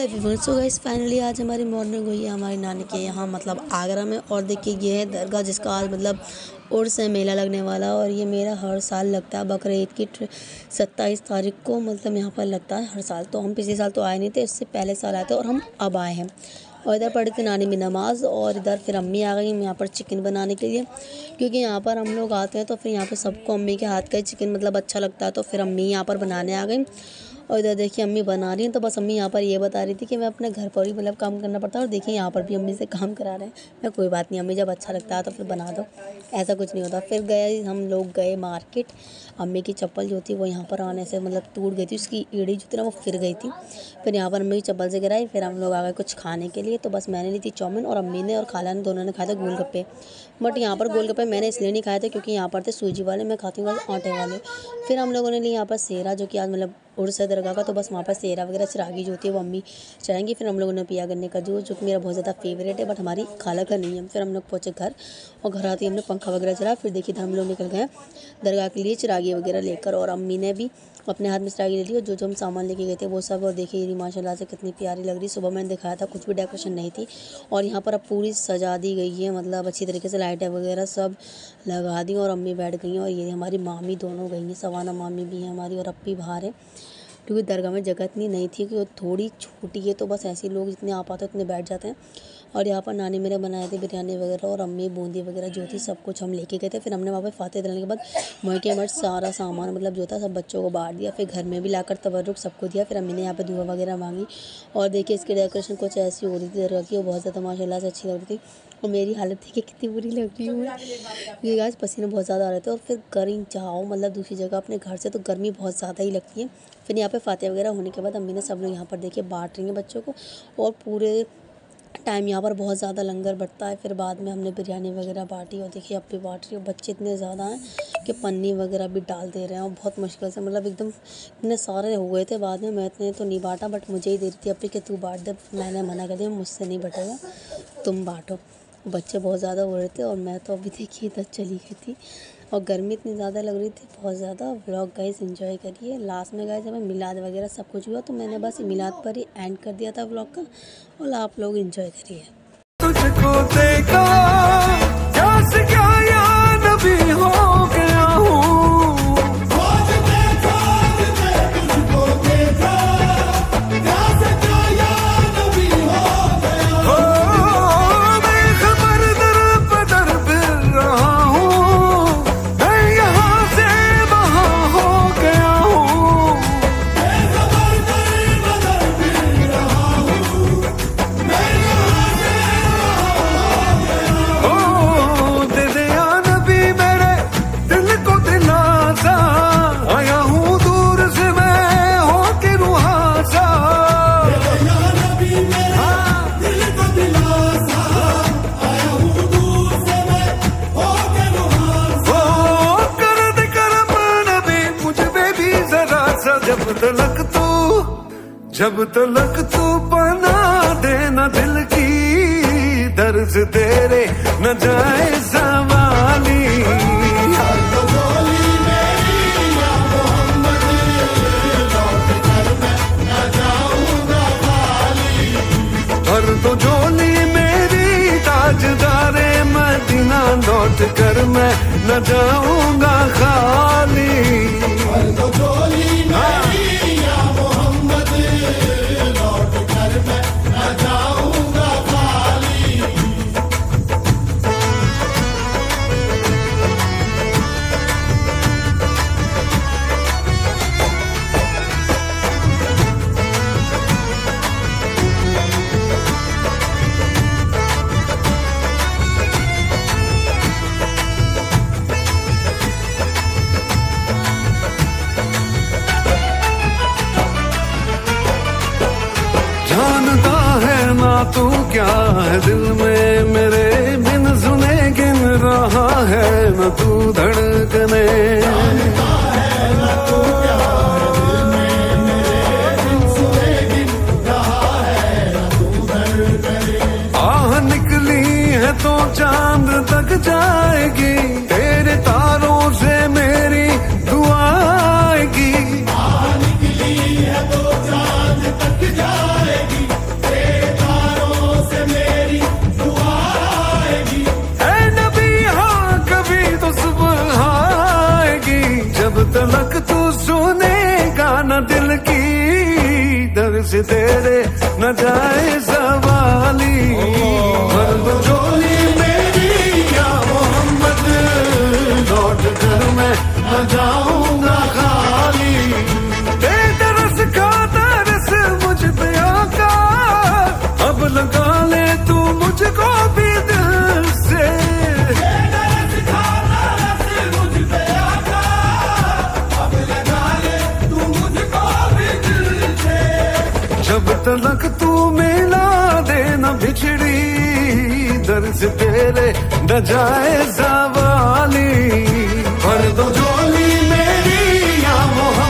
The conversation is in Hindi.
एवरीवन, सो गाइस फाइनली आज हमारी मॉर्निंग हुई है हमारी नानी के यहाँ मतलब आगरा में। और देखिए ये है दरगाह जिसका आज मतलब उर्स है, मेला लगने वाला। और ये मेला हर साल लगता है बकरीद ईद की 27 तारीख को मतलब यहाँ पर लगता है हर साल। तो हम पिछले साल तो आए नहीं थे, इससे पहले साल आए थे और हम अब आए हैं। और इधर पढ़ी थी नानी में नमाज़ और इधर फिर अम्मी आ गई यहाँ पर चिकन बनाने के लिए, क्योंकि यहाँ पर हम लोग आते हैं तो फिर यहाँ पर सबको अम्मी के हाथ का ही चिकन मतलब अच्छा लगता है। तो फिर अम्मी यहाँ पर बनाने आ गई। और इधर देखिए अम्मी बना रही हैं। तो बस अम्मी यहाँ पर ये बता रही थी कि मैं अपने घर पर ही मतलब काम करना पड़ता है। और देखिए यहाँ पर भी अम्मी से काम करा रहे हैं। मैं कोई बात नहीं, अम्मी जब अच्छा लगता है तो फिर बना दो, ऐसा कुछ नहीं होता। फिर हम लोग गए मार्केट। अम्मी की चप्पल जो थी वो यहाँ पर आने से मतलब टूट गई थी, उसकी एड़ी जो थी ना वो फिर गई थी। फिर यहाँ पर अम्मी की चप्पल से गिराई। फिर हम लोग आ गए कुछ खाने के लिए। तो बस मैंने ली थी चाउमीन और अम्मी ने और खाला ने दोनों ने खाए थे गोलगप्पे। बट यहाँ पर गोलगप्पे मैंने इसलिए नहीं खाए थे क्योंकि यहाँ पर थे सूजी वाले, मैं खाती हूँ बस आटे वाले। फिर हम लोगों ने लिए यहाँ पर सेरा, जो कि आज मतलब उर्स है दरगाह का। तो बस वहाँ पर सेरा वगैरह चिरागी जो होती है वो अम्मी चढ़ाएंगी। फिर हम लोगों ने पिया गन्ने का जूस, जो कि मेरा बहुत ज़्यादा फेवरेट है बट हमारी खाला का नहीं है। फिर हम लोग पहुँचे घर और घर आते ही हमने पंखा वगैरह चला। फिर देखिए हम लोग निकल गए दरगाह के लिए चिरागी वगैरह लेकर। और अम्मी ने भी अपने हाथ में चिरागी ले ली और जो हम सामान लेके गए थे वो सब। और देखिए ये माशाल्लाह से कितनी प्यारी लग रही। सुबह मैंने दिखाया था कुछ भी डेकोरेशन नहीं थी और यहाँ पर अब पूरी सजा दी गई है, मतलब अच्छी तरीके से लाइटें वगैरह सब लगा दी। और अम्मी बैठ गई हैं और ये हमारी मामी दोनों गई हैं, सवाना मामी भी हैं हमारी और अप्पी बाहर है, क्योंकि दरगाह में जगह इतनी नहीं थी कि वो थोड़ी छोटी है। तो बस ऐसे लोग जितने आ पाते उतने बैठ जाते हैं। और यहाँ पर नानी मेरे बनाए थे बिरयानी वगैरह और अम्मी बूंदी वगैरह जो थी सब कुछ हम लेके गए थे। फिर हमने वहाँ पे फातिहा दिलाने के बाद वहीं के मर्च सारा सामान मतलब जो था सब बच्चों को बांट दिया। फिर घर में भी लाकर तबर्रुक सबको दिया। फिर अम्मी ने यहाँ पे दुआ वगैरह मांगी। और देखिए इसकी डेकोरेशन कुछ ऐसी हो रही थी दरगाह की, वो बहुत ज़्यादा माशाल्लाह से अच्छी लग रही थी। और मेरी हालत थी कि कितनी बुरी लग रही हूँ ये आज पसीने बहुत ज़्यादा आ रहे थे। और फिर कहीं जाओ मतलब दूसरी जगह अपने घर से तो गर्मी बहुत ज़्यादा ही लगती है। फिर यहाँ पे फातिहा वगैरह होने के बाद अम्मी ने सब लोग यहाँ पर देखिए बांट रही हैं बच्चों को। और पूरे टाइम यहाँ पर बहुत ज़्यादा लंगर बढ़ता है। फिर बाद में हमने बिरयानी वगैरह बांटी और देखिए अब भी बांट रही है। बच्चे इतने ज़्यादा हैं कि पन्नी वगैरह भी डाल दे रहे हैं और बहुत मुश्किल से मतलब एकदम इतने सारे हो गए थे। बाद में मैं इतने तो नहीं बांटा बट मुझे ही दे रही थी अप्पी कि तू बांट दे। मैंने मना कर दिया, मुझसे नहीं बटेगा, तुम बांटो। बच्चे बहुत ज़्यादा हो रहे थे और मैं तो अभी देखिए इधर चली गई थी और गर्मी इतनी ज़्यादा लग रही थी बहुत ज़्यादा। व्लॉग गाइस एंजॉय करिए। लास्ट में गाइस हमें मिलाद वगैरह सब कुछ हुआ तो मैंने बस मिलाद पर ही एंड कर दिया था व्लॉग का। और आप लोग एंजॉय करिए। तुझको देखा क्या याद भी हो गया हूँ, तुझको देखा क्या याद भी हो गया हूँ। मैं खबर दर पदर फिर रहा हूँ, मैं यहाँ से वहाँ हो गया हूँ। मैं खबर दर पदर फिर रहा हूँ, मैं यहाँ से दे दे या नबी मेरे दिल को दिलासा, आया हूँ दूर से मैं होके रुहासा। या नबी मेरे दिल को दिलासा, आया हूँ दूर से मैं होके रुहासा। ओ कर दे करम नबी मुझ पे भी जरा सा, जब तलक तू बना देना दिल की दर्द तेरे न जाए सवाली। हर तो झोली मेरी या मोहम्मद, लौट कर मैं न जाऊंगा खाली। हर तो झोली मेरी ताजदारे मदीना, लौट कर मैं न जाऊंगा खाली। हर तो झोली मेरी या मोहम्मद, लौट कर मैं न जाऊंगा खाली। जानता है ना तू क्या है दिल में मेरे, बिन सुने गिन रहा है न तू धड़कने। जानता है ना तू क्या है दिल में मेरे, बिन सुने गिन रहा है न तू धड़कने। आह निकली है तो चांद तक जाएगी, तेरे तारों से मेरी दुआ आएगी। आह निकली है तो चांद तक जाएगी, से तेरे न जाए सवाली। भर दो झोली मेरी या मोहम्मद, लौट कर मैं न जाऊंगा खाली। तेरे रस का तरस मुझ पे आका, अब लगा ले तू मुझको भी दिल से। जब तलक तू मिला देना बिछड़ी, दर से तेरे न जाए सवाली। भर दो